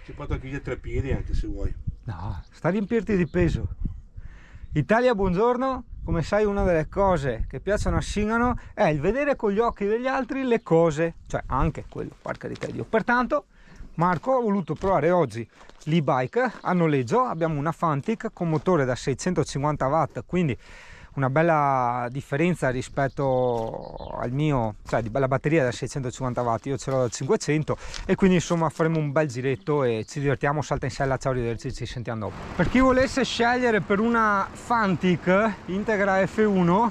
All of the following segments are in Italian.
Ci porto anche via 3 piedi anche se vuoi. No, sta a riempirti di peso. Italia, buongiorno. Come sai, una delle cose che piacciono a Singano è il vedere con gli occhi degli altri le cose, cioè anche quello, per carità di Dio. Pertanto Marco ha voluto provare oggi l'e-bike a noleggio. Abbiamo una Fantic con motore da 650 watt, quindi una bella differenza rispetto al mio, cioè di bella batteria da 650 watt, io ce l'ho da 500, e quindi insomma faremo un bel giretto e ci divertiamo. Salta in sella, ciao, arrivederci, ci sentiamo dopo. Per chi volesse scegliere per una Fantic Integra F1,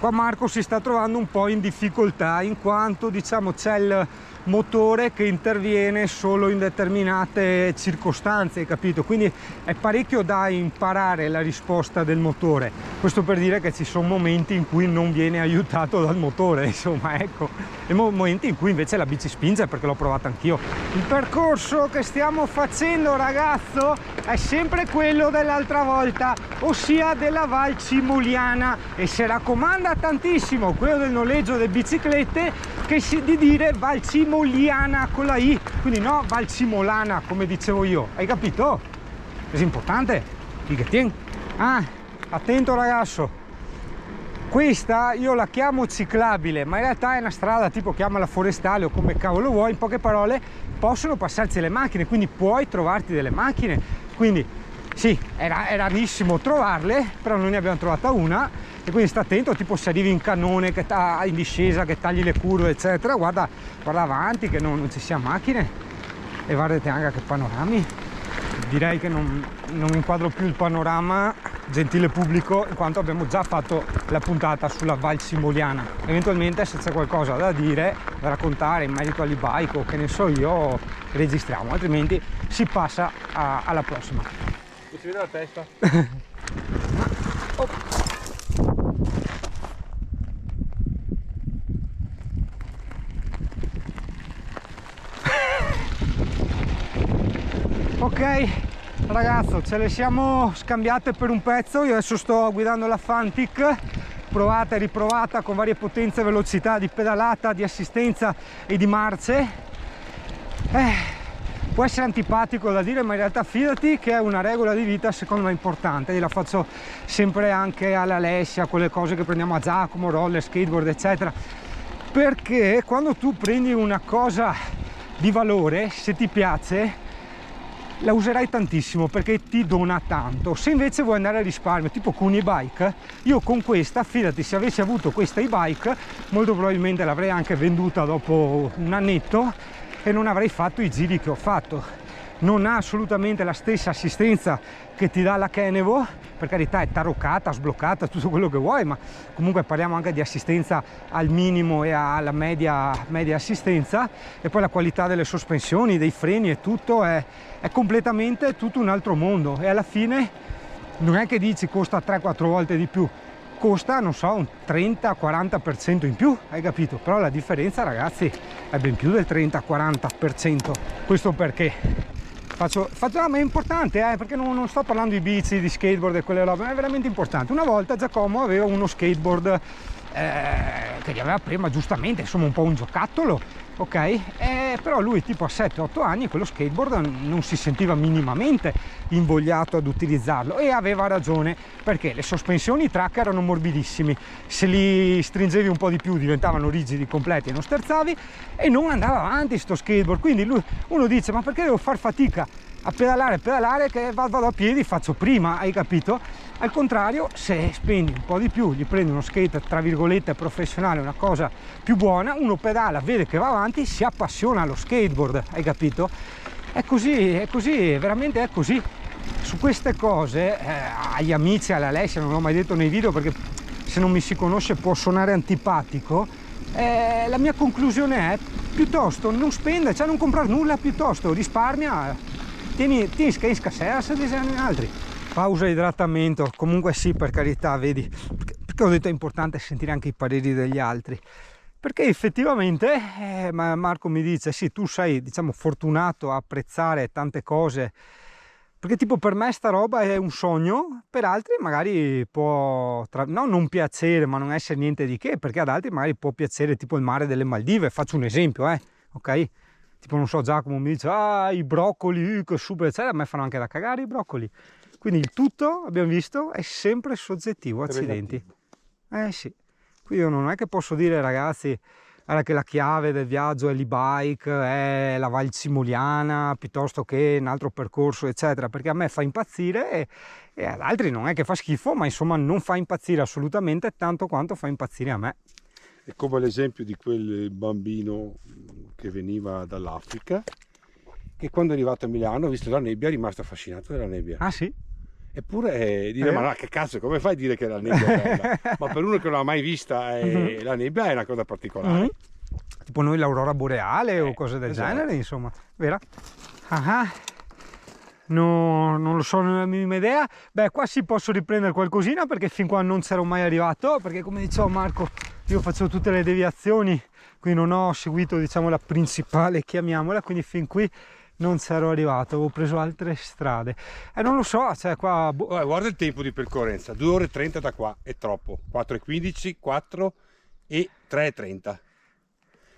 qua Marco si sta trovando un po' in difficoltà, in quanto diciamo c'è il motore che interviene solo in determinate circostanze, hai capito? Quindi è parecchio da imparare la risposta del motore. Questo per dire che ci sono momenti in cui non viene aiutato dal motore, insomma, ecco, e momenti in cui invece la bici spinge, perché l'ho provata anch'io. Il percorso che stiamo facendo, ragazzo, è sempre quello dell'altra volta, ossia della Val Cimoliana, e si raccomanda tantissimo quello del noleggio delle biciclette di dire Val Cimoliana con la I, quindi no Val Cimolana come dicevo io, hai capito? È importante, attento ragazzo, questa io la chiamo ciclabile, ma in realtà è una strada tipo, chiamala forestale o come cavolo vuoi. In poche parole, possono passarci le macchine, quindi puoi trovarti delle macchine, quindi sì, è rarissimo trovarle, però noi ne abbiamo trovata una. E quindi sta attento, tipo se arrivi in cannone che in discesa, che tagli le curve eccetera, guarda avanti che non ci siano macchine. E guardate anche che panorami. Direi che non inquadro più il panorama, gentile pubblico, in quanto abbiamo già fatto la puntata sulla Val Cimoliana. Eventualmente se c'è qualcosa da dire, da raccontare in merito all'e-bike o che ne so io, registriamo, altrimenti si passa alla prossima. Si vede la testa? Oh. Ok ragazzo, ce le siamo scambiate per un pezzo. Io adesso sto guidando la Fantic, provata e riprovata con varie potenze e velocità di pedalata, di assistenza e di marce. Può essere antipatico da dire, ma in realtà fidati che è una regola di vita secondo me importante. Io la faccio sempre anche all'Alessia, quelle cose che prendiamo a Giacomo, roller, skateboard eccetera, perché quando tu prendi una cosa di valore, se ti piace la userai tantissimo perché ti dona tanto. Se invece vuoi andare a risparmio, tipo con e-bike, io con questa, fidati, se avessi avuto questa e-bike molto probabilmente l'avrei anche venduta dopo un annetto e non avrei fatto i giri che ho fatto. Non ha assolutamente la stessa assistenza che ti dà la Kenevo, per carità è taroccata, sbloccata, tutto quello che vuoi, ma comunque parliamo anche di assistenza al minimo e alla media assistenza. E poi la qualità delle sospensioni, dei freni e tutto è completamente tutto un altro mondo. E alla fine non è che dici costa 3-4 volte di più, costa, non so, un 30-40% in più, hai capito? Però la differenza, ragazzi, è ben più del 30-40%. Questo perché ma è importante, perché non sto parlando di bici, di skateboard e quelle robe, ma è veramente importante. Una volta Giacomo aveva uno skateboard che gli aveva prima, giustamente, insomma un po' un giocattolo, ok? Però lui tipo a 7-8 anni quello skateboard non si sentiva minimamente invogliato ad utilizzarlo, e aveva ragione, perché le sospensioni, i track erano morbidissimi, se li stringevi un po' di più diventavano rigidi completi e non sterzavi, e non andava avanti sto skateboard. Quindi uno dice, ma perché devo far fatica a pedalare che vado a piedi, faccio prima, hai capito? Al contrario, se spendi un po' di più, gli prendi uno skate tra virgolette professionale, una cosa più buona, uno pedala, vede che va avanti, si appassiona allo skateboard, hai capito? È così, veramente è così. Su queste cose, agli amici, all'Alessia, non l'ho mai detto nei video perché se non mi si conosce può suonare antipatico, la mia conclusione è piuttosto non spendere, cioè non comprare nulla, piuttosto risparmia, tieni in scassera se disegni altri. Pausa idratamento, comunque sì, per carità, vedi, perché ho detto è importante sentire anche i pareri degli altri, perché effettivamente Marco mi dice sì, tu sei, diciamo, fortunato a apprezzare tante cose, perché tipo per me sta roba è un sogno, per altri magari può non piacere, ma non essere niente di che, perché ad altri magari può piacere tipo il mare delle Maldive, faccio un esempio, ok? tipo non so, Giacomo mi dice i broccoli, che super, eccetera, a me fanno anche da cagare i broccoli. Quindi il tutto, abbiamo visto, è sempre soggettivo, accidenti. Sì, qui io non è che posso dire ragazzi, guarda che la chiave del viaggio è l'e-bike, è la Val Cimoliana, piuttosto che un altro percorso, eccetera, perché a me fa impazzire e ad altri non è che fa schifo, ma insomma non fa impazzire assolutamente tanto quanto fa impazzire a me. È come l'esempio di quel bambino che veniva dall'Africa, che quando è arrivato a Milano ha visto la nebbia, è rimasto affascinato dalla nebbia. Ah sì? Eppure dire ma no, che cazzo, come fai a dire che la nebbia è bella? Ma per uno che non l'ha mai vista la nebbia è una cosa particolare. Tipo noi l'aurora boreale o cose del genere, insomma, vera? No, non lo so, non ho la minima idea. Beh, qua si posso riprendere qualcosina perché fin qua non c'ero mai arrivato, perché come diceva Marco io faccio tutte le deviazioni, quindi non ho seguito, diciamo, la principale, chiamiamola, quindi fin qui non c'ero arrivato, avevo preso altre strade e non lo so, cioè qua guarda il tempo di percorrenza, 2 ore e 30 da qua è troppo, 4:15, 4 e 3:30,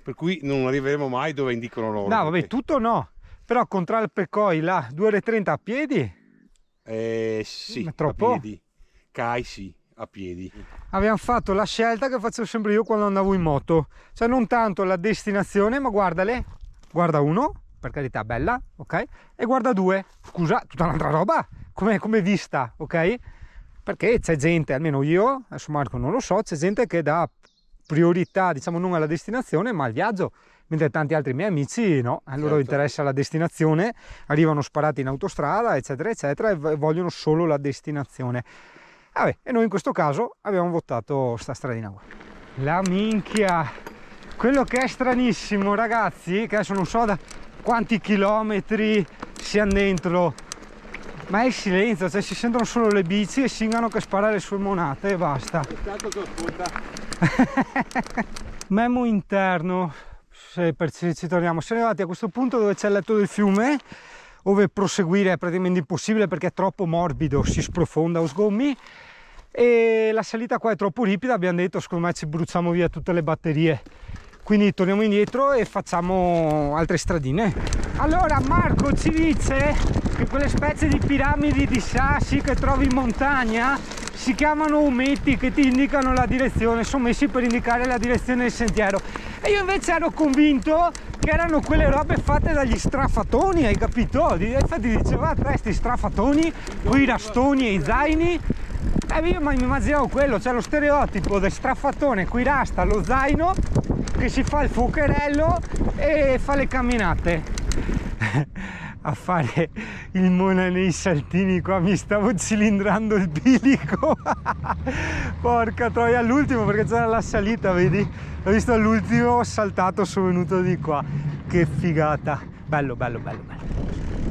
per cui non arriveremo mai dove indicano loro. No, vabbè, tutto no, però contro il Pecoi là 2 ore e 30 a piedi? Sì, ma troppo? a piedi. Cai sì, a piedi. Abbiamo fatto la scelta che facevo sempre io quando andavo in moto, cioè non tanto la destinazione, ma guardale, guarda uno, per carità bella, ok, e guarda 2, scusa, tutta un'altra roba come vista, ok, perché c'è gente, almeno io, adesso Marco non lo so, c'è gente che dà priorità, diciamo, non alla destinazione ma al viaggio, mentre tanti altri miei amici no, a loro interessa la destinazione, arrivano sparati in autostrada eccetera eccetera e vogliono solo la destinazione. Vabbè, e noi in questo caso abbiamo votato sta stradina qua. La minchia, quello che è stranissimo ragazzi, che adesso non so da quanti chilometri siamo dentro, ma è il silenzio, cioè si sentono solo le bici e Singano che spara le sue monate e basta. È stato che ascolta. Memo interno, se ci torniamo, siamo arrivati a questo punto dove c'è il letto del fiume, dove proseguire è praticamente impossibile perché è troppo morbido, si sprofonda o sgommi, e la salita qua è troppo ripida, abbiamo detto secondo me ci bruciamo via tutte le batterie. Quindi torniamo indietro e facciamo altre stradine. Allora Marco ci dice che quelle specie di piramidi di sassi che trovi in montagna si chiamano umetti, che ti indicano la direzione, sono messi per indicare la direzione del sentiero. E io invece ero convinto che erano quelle robe fatte dagli strafatoni, hai capito? Infatti diceva sti strafatoni, quei rastoni e i zaini. Io mi immaginavo quello, cioè lo stereotipo del strafatone, qui rasta lo zaino che si fa il fuocherello e fa le camminate. A fare il mona nei saltini qua mi stavo cilindrando il bilico. Porca troia, all'ultimo perché c'era la salita, vedi? L'ho visto all'ultimo, ho saltato, sono venuto di qua. Che figata, bello bello bello bello.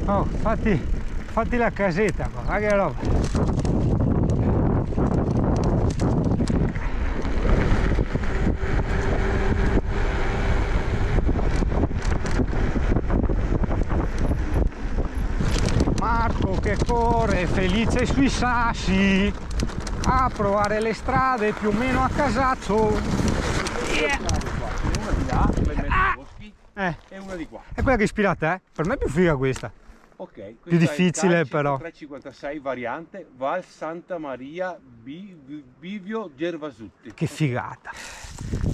Oh, fatti la casetta qua, ma che roba. Marco che corre felice sui sassi a provare le strade più o meno a casaccio. Una di là, boschi, e una di qua. È quella che ispira a te? Per me è più figa questa. Ok, più difficile però. 356 variante Val Santa Maria Bivio Gervasutti. Che figata.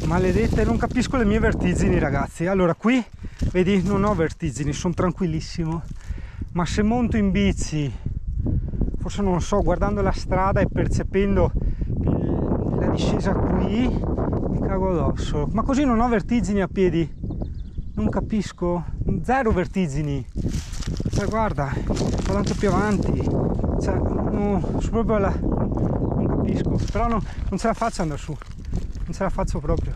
Maledette, non capisco le mie vertigini ragazzi. Allora qui, vedi, non ho vertigini, sono tranquillissimo. Ma se monto in bici, forse non lo so, guardando la strada e percependo la discesa qui, mi cago addosso. Ma così non ho vertigini a piedi? Non capisco, zero vertigini. Cioè guarda, vado anche più avanti. Cioè, no, sono proprio non capisco, però non ce la faccio andare su, non ce la faccio proprio.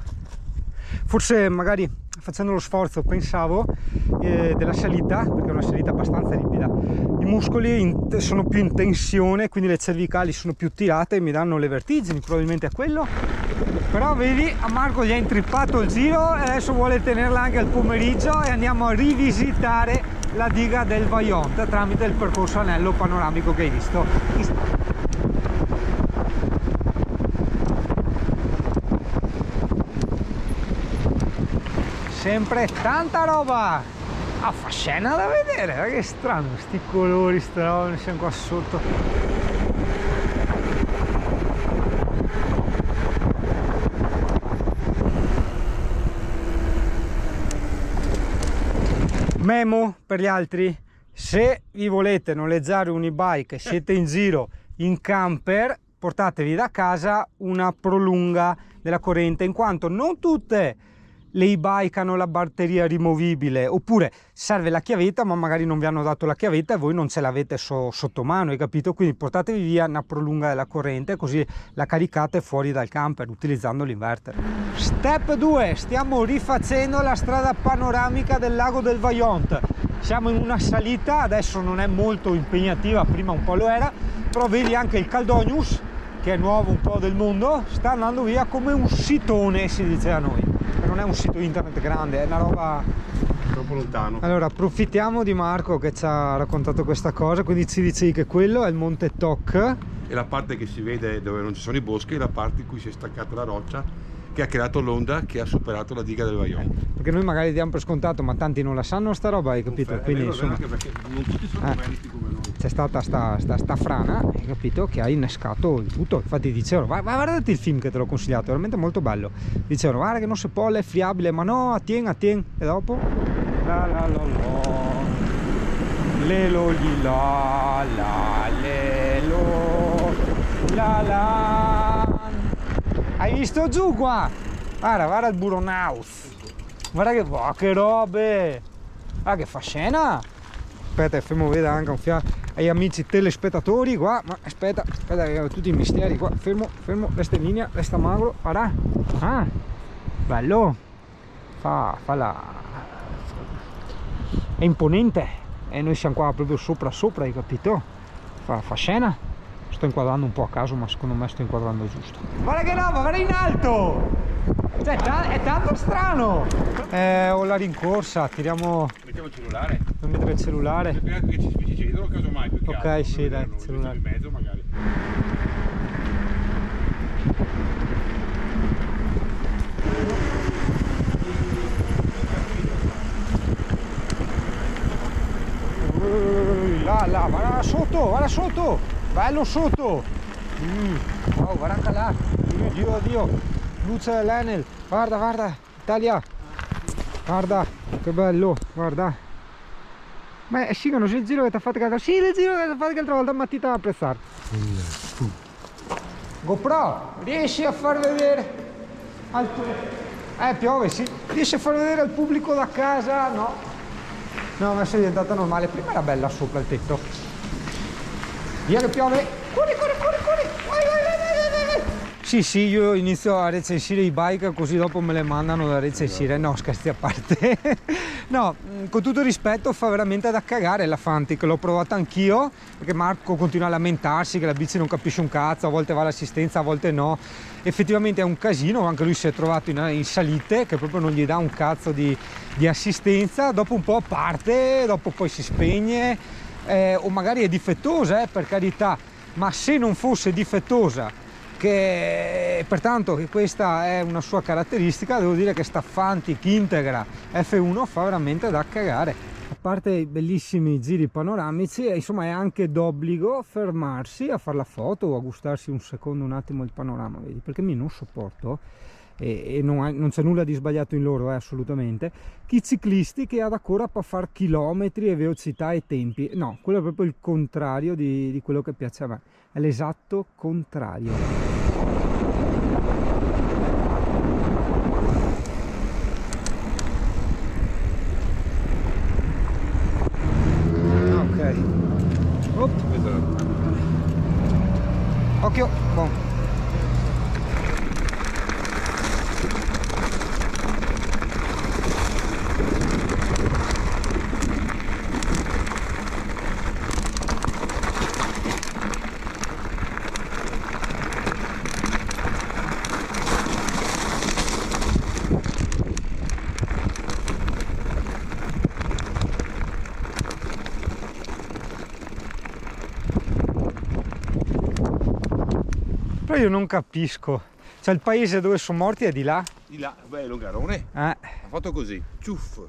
Forse magari facendo lo sforzo pensavo della salita, perché è una salita abbastanza ripida, i muscoli sono più in tensione, quindi le cervicali sono più tirate e mi danno le vertigini, probabilmente è quello. Però vedi, a Marco gli ha intrippato il giro e adesso vuole tenerla anche al pomeriggio e andiamo a rivisitare la diga del Vajont tramite il percorso anello panoramico che hai visto. Sempre tanta roba! Ah, fa scena da vedere, che strano, sti colori, siamo qua sotto. Memo per gli altri: se vi volete noleggiare un e-bike e siete in giro in camper, portatevi da casa una prolunga della corrente, in quanto non tutte le e-bike hanno la batteria rimovibile, oppure serve la chiavetta ma magari non vi hanno dato la chiavetta e voi non ce l'avete sotto mano, hai capito? Quindi portatevi via una prolunga della corrente, così la caricate fuori dal camper utilizzando l'inverter. Step 2: stiamo rifacendo la strada panoramica del lago del Vajont. Siamo in una salita, adesso non è molto impegnativa, prima un po' lo era, però vedi anche il Caldonius, che è nuovo un po' del mondo, sta andando via come un sitone, si dice a noi. Non è un sito internet grande, è una roba troppo lontano. Allora approfittiamo di Marco che ci ha raccontato questa cosa, quindi ci dicevi che quello è il Monte Toc. E la parte che si vede dove non ci sono i boschi è la parte in cui si è staccata la roccia che ha creato l'onda che ha superato la diga del Vajont. Perché noi magari diamo per scontato, ma tanti non la sanno sta roba, hai capito? Quindi insomma, anche perché non tutti sono veneti come noi. C'è stata sta frana, hai capito, che ha innescato il tutto. Infatti dicevano, guardate il film che te l'ho consigliato, è veramente molto bello. Dicevano, guarda che non si può, è friabile, ma no, attien. E dopo la la la la lelo gli la la lelo la la. Hai visto giù qua? Guarda il Buronaus. Guarda che robe. Guarda che fa scena. Aspetta, fermo, veda anche un fiato agli amici telespettatori qua. Ma aspetta che ho tutti i misteri qua. Fermo, resta in linea, resta magro. Guarda. Ah, bello. Fa la. È imponente. E noi siamo qua proprio sopra, hai capito? Fa scena. Sto inquadrando un po' a caso, ma secondo me sto inquadrando giusto. Guarda che roba, guarda in alto! Cioè, è tanto strano! Ho la rincorsa, tiriamo. Mettiamo il cellulare? Non mettere il cellulare. Speriamo che ci spingi dietro, casomai più che altro. Ok, sì, dai, il cellulare. in mezzo magari. Guarda sotto, bello sotto. Oh, guarda anche là, Dio, luce dell'Enel, guarda, Italia, guarda, che bello, guarda. Ma sì, non c'è il giro che ti ha fatto che sì, il giro che ti ha fatto che l'altra volta ma ti da apprezzare. GoPro, riesci a far vedere al piove, sì, riesci a far vedere al pubblico da casa? No, adesso è diventata normale, prima era bella sopra il tetto. Via che piove, corri, vai. Sì, io inizio a recensire i bike così dopo me le mandano da recensire, no, scherzi a parte. No, con tutto rispetto fa veramente da cagare la Fantic, l'ho provata anch'io, perché Marco continua a lamentarsi che la bici non capisce un cazzo, a volte va l'assistenza, a volte no. Effettivamente è un casino, anche lui si è trovato in salite che proprio non gli dà un cazzo di assistenza, dopo un po' parte, dopo poi si spegne, o magari è difettosa, per carità, ma se non fosse difettosa, che pertanto che questa è una sua caratteristica, devo dire che sta Fantic Integra F1 fa veramente da cagare. A parte i bellissimi giri panoramici, insomma è anche d'obbligo fermarsi a fare la foto o a gustarsi un attimo il panorama, vedi? Perché mi non sopporto, e non c'è nulla di sbagliato in loro, assolutamente, chi ciclisti che ha da correre per fare chilometri e velocità e tempi. No, quello è proprio il contrario di quello che piace a me, è l'esatto contrario. Occhio, buon. Però io non capisco, cioè il paese dove sono morti è di là? Di là, beh, Longarone. Ha fatto così, ciuff,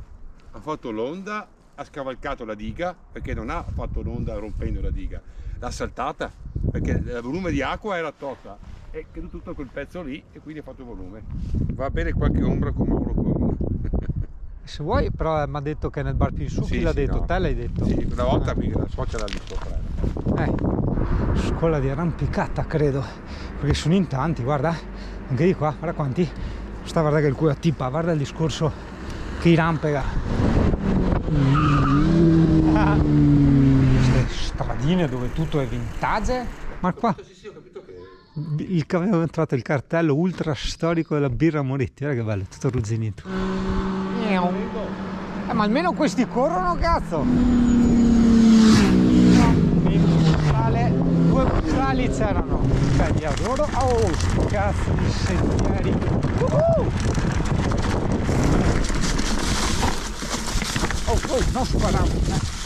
ha fatto l'onda ha scavalcato la diga perché non ha fatto l'onda rompendo la diga, l'ha saltata perché il volume di acqua era tosta, è caduto tutto quel pezzo lì e quindi ha fatto volume. Va bene qualche ombra con Mauro Corona. Se vuoi, però mi ha detto che nel bar più in su, chi l'ha detto? No. Te l'hai detto? Sì, una volta la suocera lì sopra. Scuola di arrampicata credo, perché sono in tanti, guarda, anche di qua, guarda quanti. Sta, guarda che il culo attipa, guarda il discorso che rampega. Queste stradine dove tutto è vintage, ma qua Sì, ho capito che che aveva entrato il cartello ultra storico della birra Moretti, guarda che bello, tutto arrugginito. Ma almeno questi corrono, cazzo! Due buzzali c'erano, cioè li adoro. Oh, sto cazzo di sentieri! Oh, non sparando!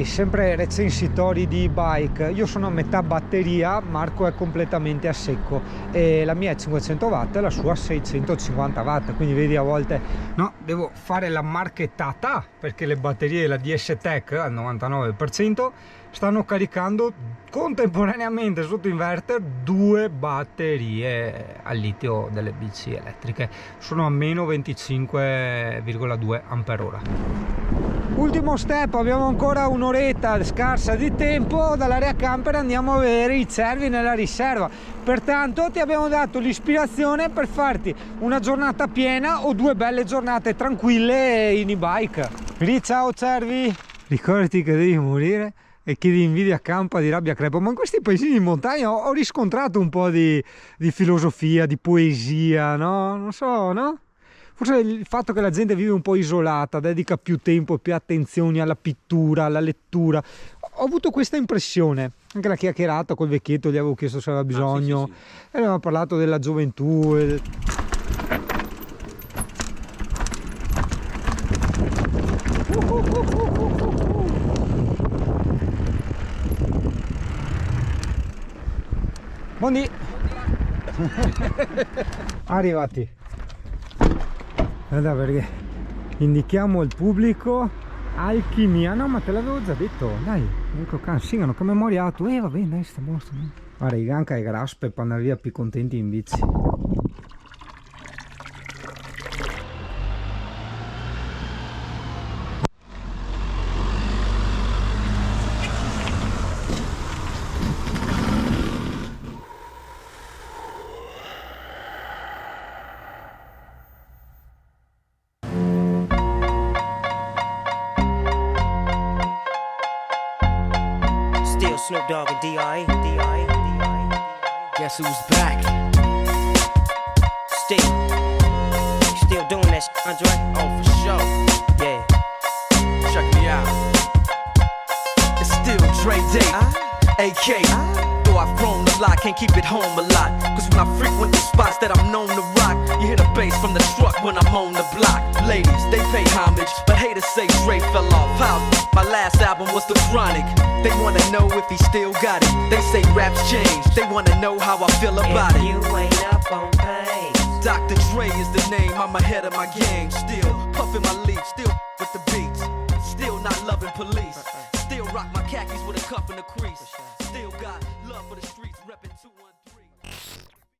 Sempre recensitori di bike. Io sono a metà batteria, Marco è completamente a secco e la mia è 500 watt, la sua 650 watt, quindi vedi a volte no, devo fare la marchettata perché le batterie della DS Tech al 99% stanno caricando contemporaneamente sotto inverter 2 batterie al litio delle bici elettriche, sono a meno 25,2 Ah. Ultimo step, abbiamo ancora un'oretta scarsa di tempo dall'area camper, andiamo a vedere i cervi nella riserva, pertanto ti abbiamo dato l'ispirazione per farti una giornata piena o 2 belle giornate tranquille in e-bike. Quindi ciao cervi, ricordati che devi morire e chi di invidia campa di rabbia crepa, ma in questi paesini di montagna ho riscontrato un po' di filosofia, di poesia, no? Non so, no? Forse il fatto che la gente vive un po' isolata, dedica più tempo e più attenzioni alla pittura, alla lettura. Ho avuto questa impressione. Anche la chiacchierata col vecchietto, gli avevo chiesto se aveva bisogno. E avevamo parlato della gioventù. Buondì. Arrivati. Guarda, perché indichiamo il pubblico alchimia, no, ma te l'avevo già detto, dai, singano che memoriato, va bene, dai, sta buono. Guarda, i ganca e graspe per andare via più contenti in bici. Snoop Dogg and D.I. Guess who's back? Still doing that shit, Andre? Oh, for sure. Yeah. Check me out. It's still Dre Day, AK. Though I've grown a lot, can't keep it home a lot. Cause when I frequent the spots that I'm known to rock, you hear the bass from the truck when I'm on the block. Ladies, they pay homage, but haters say Dre fell off. How? My last album was The Chronic. They wanna know if he still got it. They say raps change. They wanna know how I feel about it. You ain't up on pain. Dr. Dre is the name. I'm ahead of my game. Still puffin' my leaf. Still with the beats. Still not loving police. Still rock my khakis with a cuff and a crease. Still got love for the streets. Reppin' 2-1.